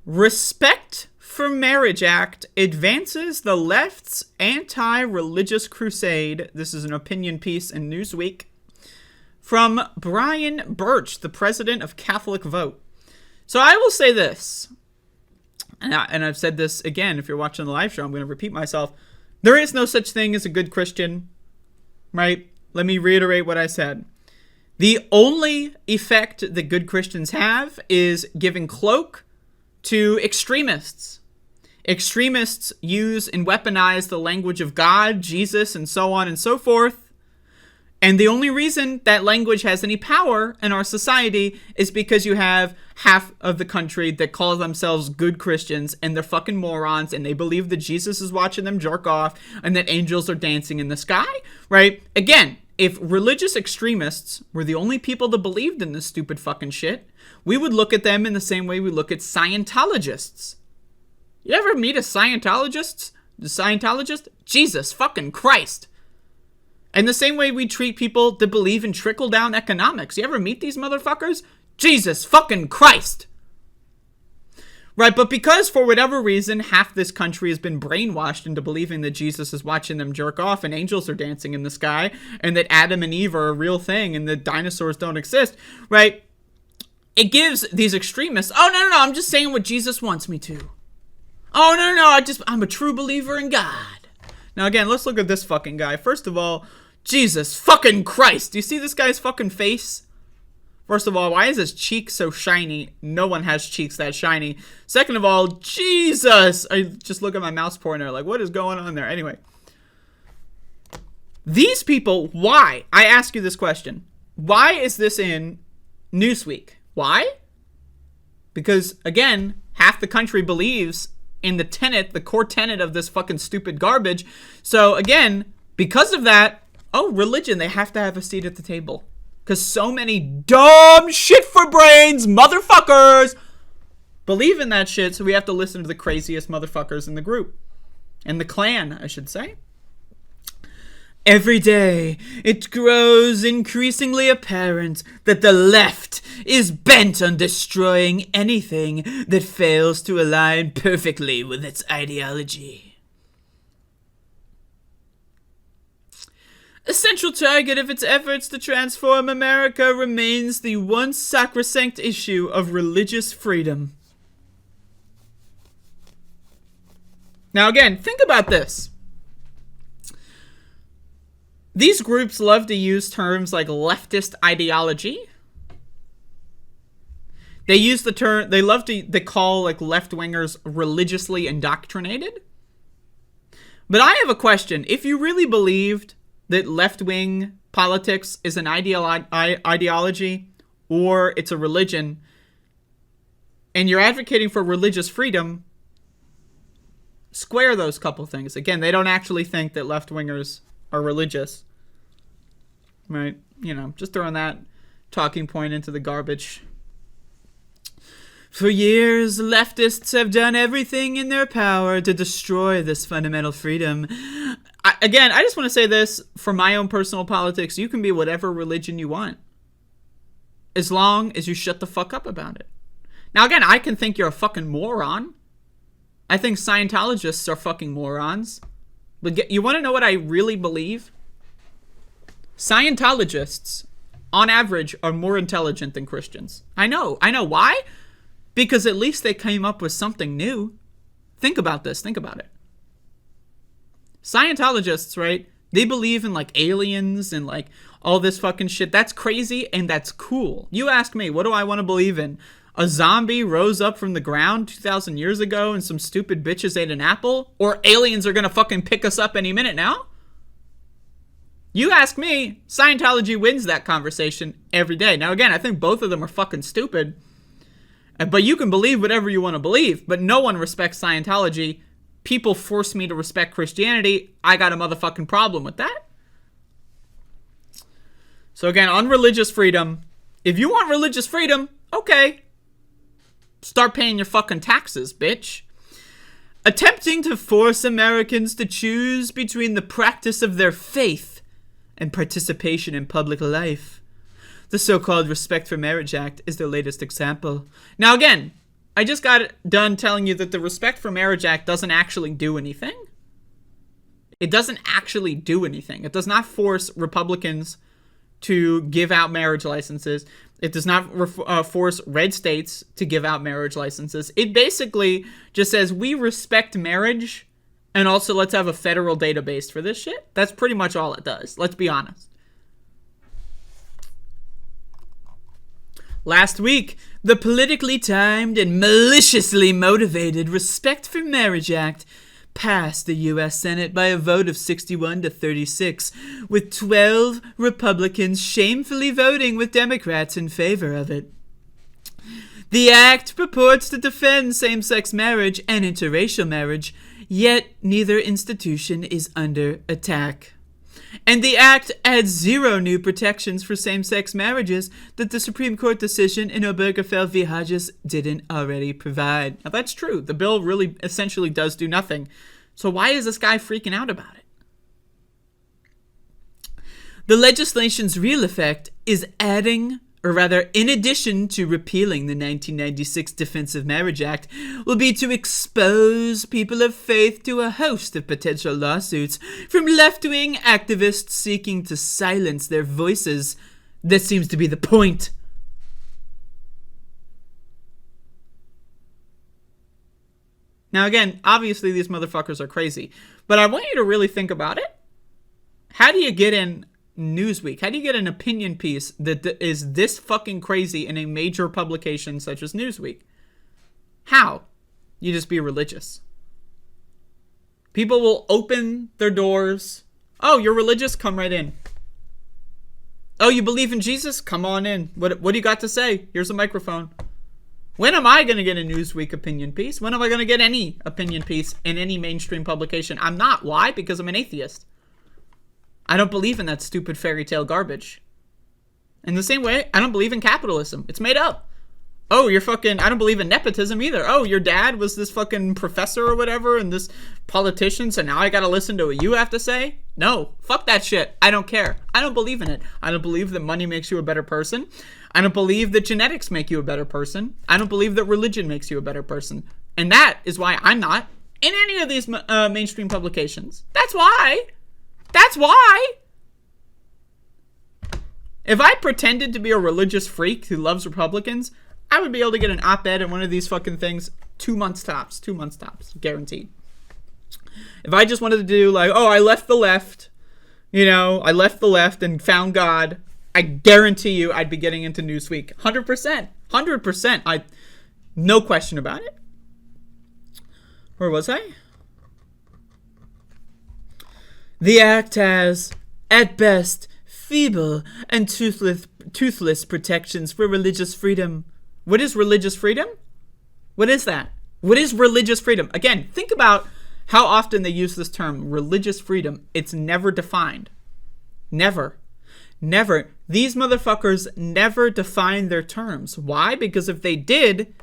Respect for Marriage Act advances the left's anti-religious crusade. This is an opinion piece in Newsweek from Brian Birch, the president of Catholic Vote. So I will say this, and I've said this again, if you're watching the live show, I'm going to repeat myself. There is no such thing as a good Christian, right? Let me reiterate what I said. The only effect that good Christians have is giving cloak to extremists. Extremists use and weaponize the language of God, Jesus, and so on and so forth. And the only reason that language has any power in our society is because you have half of the country that call themselves good Christians, and they're fucking morons, and they believe that Jesus is watching them jerk off and that angels are dancing in the sky, right? Again, if religious extremists were the only people that believed in this stupid fucking shit, we would look at them in the same way we look at Scientologists. You ever meet a Scientologist? The Scientologist? Jesus fucking Christ. And the same way we treat people that believe in trickle-down economics. You ever meet these motherfuckers? Jesus fucking Christ. Right, but because for whatever reason, half this country has been brainwashed into believing that Jesus is watching them jerk off and angels are dancing in the sky and that Adam and Eve are a real thing and that dinosaurs don't exist, right? It gives these extremists, oh, no, I'm just saying what Jesus wants me to. Oh, no, I'm a true believer in God. Now, again, let's look at this fucking guy. First of all, Jesus fucking Christ. Do you see this guy's fucking face? First of all, why is his cheek so shiny? No one has cheeks that shiny. Second of all, Jesus. I just look at my mouse pointer like, what is going on there? Anyway. These people, why? I ask you this question. Why is this in Newsweek? Why? Because, again, half the country believes in the core tenet of this fucking stupid garbage. So, again, because of that, religion, they have to have a seat at the table. Because so many dumb shit for brains motherfuckers believe in that shit, so we have to listen to the craziest motherfuckers in the group. In the clan, I should say. Every day, it grows increasingly apparent that the left is bent on destroying anything that fails to align perfectly with its ideology. A central target of its efforts to transform America remains the once sacrosanct issue of religious freedom. Now again, think about this. These groups love to use terms like leftist ideology. They use the term, they call like left-wingers religiously indoctrinated. But I have a question. If you really believed that left-wing politics is an ideology or it's a religion, and you're advocating for religious freedom, square those couple things. Again, they don't actually think that left-wingers are religious. Right? Just throwing that talking point into the garbage. For years, leftists have done everything in their power to destroy this fundamental freedom. I just want to say this, for my own personal politics, you can be whatever religion you want, as long as you shut the fuck up about it. Now, again, I can think you're a fucking moron. I think Scientologists are fucking morons. But you want to know what I really believe? Scientologists, on average, are more intelligent than Christians. I know. Why? Because at least they came up with something new. Think about this. Think about it. Scientologists, right? They believe in like aliens and like all this fucking shit. That's crazy and that's cool. You ask me, what do I want to believe in? A zombie rose up from the ground 2,000 years ago and some stupid bitches ate an apple? Or aliens are gonna fucking pick us up any minute now? You ask me, Scientology wins that conversation every day. Now again, I think both of them are fucking stupid. But you can believe whatever you want to believe, but no one respects Scientology. People force me to respect Christianity. I got a motherfucking problem with that. So again, on religious freedom, if you want religious freedom, okay. Start paying your fucking taxes, bitch. Attempting to force Americans to choose between the practice of their faith and participation in public life. The so-called Respect for Marriage Act is their latest example. Now again, I just got done telling you that the Respect for Marriage Act doesn't actually do anything. It doesn't actually do anything. It does not force Republicans to give out marriage licenses. It does not force red states to give out marriage licenses. It basically just says we respect marriage, and also let's have a federal database for this shit. That's pretty much all it does. Let's be honest. Last week, the politically timed and maliciously motivated Respect for Marriage Act passed the U.S. Senate by a vote of 61 to 36, with 12 Republicans shamefully voting with Democrats in favor of it. The act purports to defend same-sex marriage and interracial marriage, yet neither institution is under attack. And the act adds 0 new protections for same-sex marriages that the Supreme Court decision in Obergefell v. Hodges didn't already provide. Now, that's true. The bill really essentially does do nothing. So why is this guy freaking out about it? The legislation's real effect is in addition to repealing the 1996 Defense of Marriage Act, will be to expose people of faith to a host of potential lawsuits from left-wing activists seeking to silence their voices. That seems to be the point. Now again, obviously these motherfuckers are crazy, but I want you to really think about it. How do you get in Newsweek? How do you get an opinion piece that is this fucking crazy in a major publication such as Newsweek? How? You just be religious. People will open their doors. Oh, you're religious? Come right in. Oh, you believe in Jesus? Come on in. What do you got to say? Here's a microphone. When am I going to get a Newsweek opinion piece? When am I going to get any opinion piece in any mainstream publication? I'm not. Why? Because I'm an atheist. I don't believe in that stupid fairy tale garbage. In the same way, I don't believe in capitalism. It's made up. Oh, I don't believe in nepotism either. Oh, your dad was this fucking professor or whatever and this politician, so now I gotta listen to what you have to say? No, fuck that shit. I don't care. I don't believe in it. I don't believe that money makes you a better person. I don't believe that genetics make you a better person. I don't believe that religion makes you a better person. And that is why I'm not in any of these mainstream publications. That's why. That's why. If I pretended to be a religious freak who loves Republicans, I would be able to get an op-ed in one of these fucking things 2 months tops. 2 months tops. Guaranteed. If I just wanted to do like, oh, I left the left, I left the left and found God, I guarantee you I'd be getting into Newsweek. 100%. 100%. No question about it. Where was I? The act has, at best, feeble and toothless protections for religious freedom. What is religious freedom? What is that? What is religious freedom? Again, think about how often they use this term, religious freedom. It's never defined. Never. Never. These motherfuckers never define their terms. Why? Because if they did,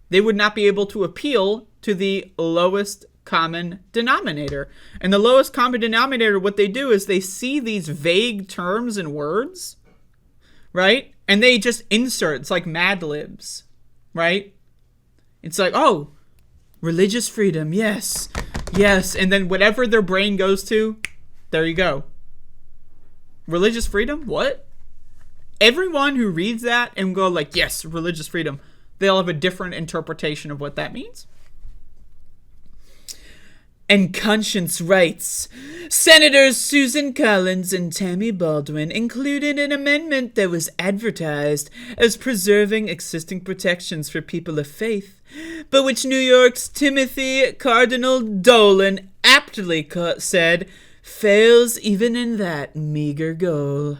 they would not be able to appeal to the lowest common denominator. And the lowest common denominator, what they do is they see these vague terms and words, right? And they just insert. It's like Mad Libs, right? It's like, oh, religious freedom, yes, yes. And then whatever their brain goes to, there you go. Religious freedom? What? Everyone who reads that and go like, yes, religious freedom, they'll have a different interpretation of what that means. And conscience rights. Senators Susan Collins and Tammy Baldwin included an amendment that was advertised as preserving existing protections for people of faith, but which New York's Timothy Cardinal Dolan aptly said fails even in that meager goal.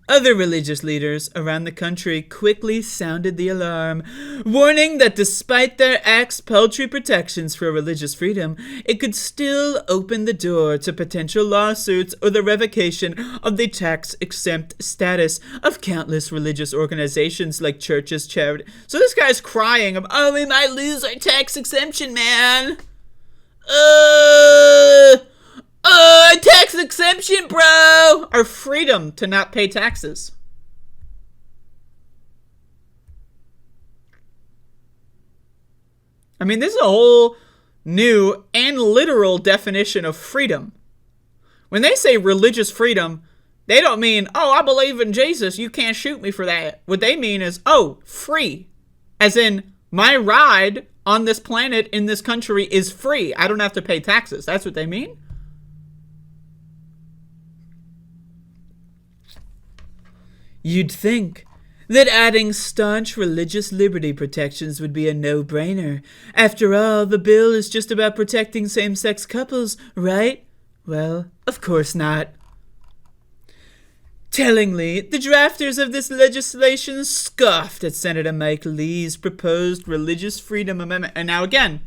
Other religious leaders around the country quickly sounded the alarm, warning that despite their act's paltry protections for religious freedom, it could still open the door to potential lawsuits or the revocation of the tax-exempt status of countless religious organizations like churches, charity. So this guy's crying, oh, we might lose our tax exemption, man. Tax exemption, bro! Our freedom to not pay taxes. I mean, this is a whole new and literal definition of freedom. When they say religious freedom, they don't mean, oh, I believe in Jesus, you can't shoot me for that. What they mean is, oh, free. As in, my ride on this planet in this country is free. I don't have to pay taxes. That's what they mean. You'd think that adding staunch religious liberty protections would be a no-brainer. After all, the bill is just about protecting same-sex couples, right? Well, of course not. Tellingly, the drafters of this legislation scoffed at Senator Mike Lee's proposed Religious Freedom Amendment. And now again,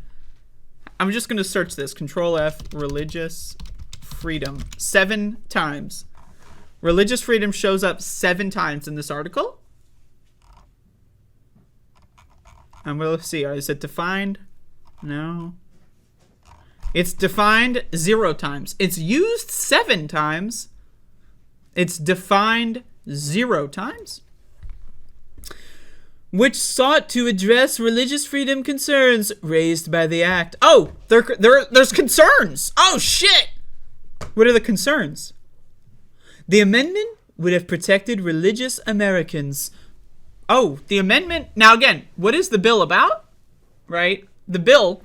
I'm just going to search this. Control F, religious freedom, 7 times. Religious freedom shows up 7 times in this article. And we'll see. Is it defined? No. It's defined 0 times. It's used 7 times. It's defined 0 times. Which sought to address religious freedom concerns raised by the act. Oh, there's concerns. Oh, shit. What are the concerns? The amendment would have protected religious Americans. Oh, the amendment. Now, again, what is the bill about? Right? The bill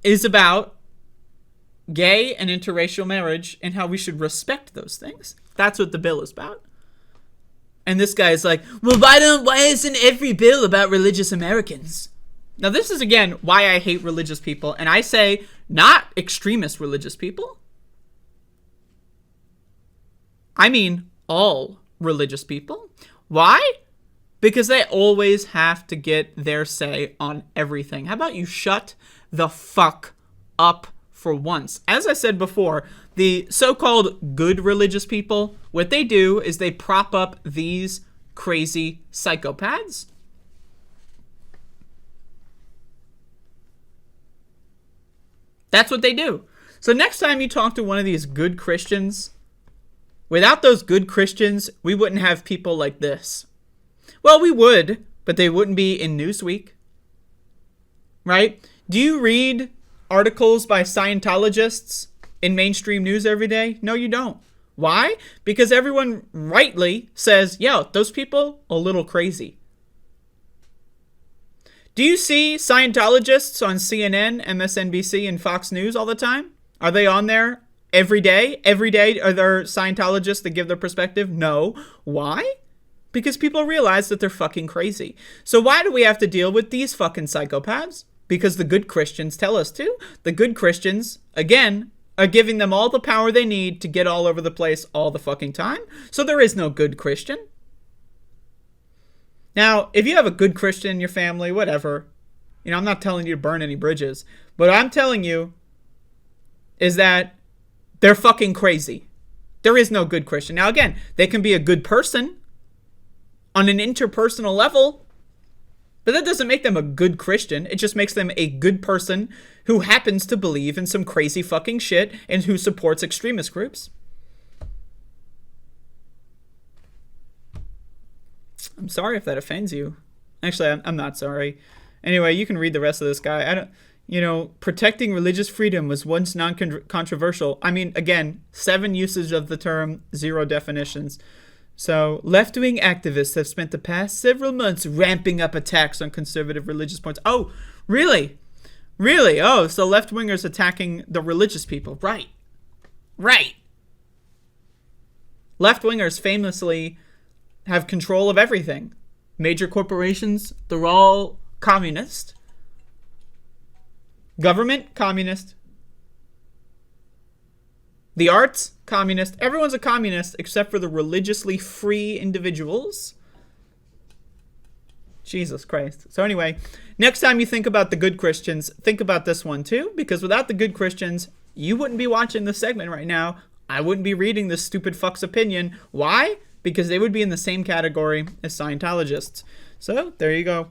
is about gay and interracial marriage and how we should respect those things. That's what the bill is about. And this guy is like, well, why isn't every bill about religious Americans? Now, this is, again, why I hate religious people. And I say not extremist religious people. I mean all religious people. Why? Because they always have to get their say on everything. How about you shut the fuck up for once? As I said before, the so-called good religious people, what they do is they prop up these crazy psychopaths. That's what they do. So next time you talk to one of these good Christians, without those good Christians, we wouldn't have people like this. Well, we would, but they wouldn't be in Newsweek. Right? Do you read articles by Scientologists in mainstream news every day? No, you don't. Why? Because everyone rightly says, yo, those people a little crazy. Do you see Scientologists on CNN, MSNBC, and Fox News all the time? Are they on there every day? Every day are there Scientologists that give their perspective? No. Why? Because people realize that they're fucking crazy. So why do we have to deal with these fucking psychopaths? Because the good Christians tell us to. The good Christians, again, are giving them all the power they need to get all over the place all the fucking time. So there is no good Christian. Now, if you have a good Christian in your family, whatever, I'm not telling you to burn any bridges. But what I'm telling you is that they're fucking crazy. There is no good Christian. Now, again, they can be a good person on an interpersonal level, but that doesn't make them a good Christian. It just makes them a good person who happens to believe in some crazy fucking shit and who supports extremist groups. I'm sorry if that offends you. Actually, I'm not sorry. Anyway, you can read the rest of this guy. Protecting religious freedom was once non-controversial. I mean, again, 7 uses of the term, 0 definitions. So, left-wing activists have spent the past several months ramping up attacks on conservative religious points. Oh, really? Really? Oh, so left-wingers attacking the religious people. Right. Right. Left-wingers famously have control of everything. Major corporations, they're all communist. Government, communist. The arts, communist. Everyone's a communist except for the religiously free individuals. Jesus Christ. So anyway, next time you think about the good Christians, think about this one too, because without the good Christians, you wouldn't be watching this segment right now. I wouldn't be reading this stupid fuck's opinion. Why? Because they would be in the same category as Scientologists. So there you go.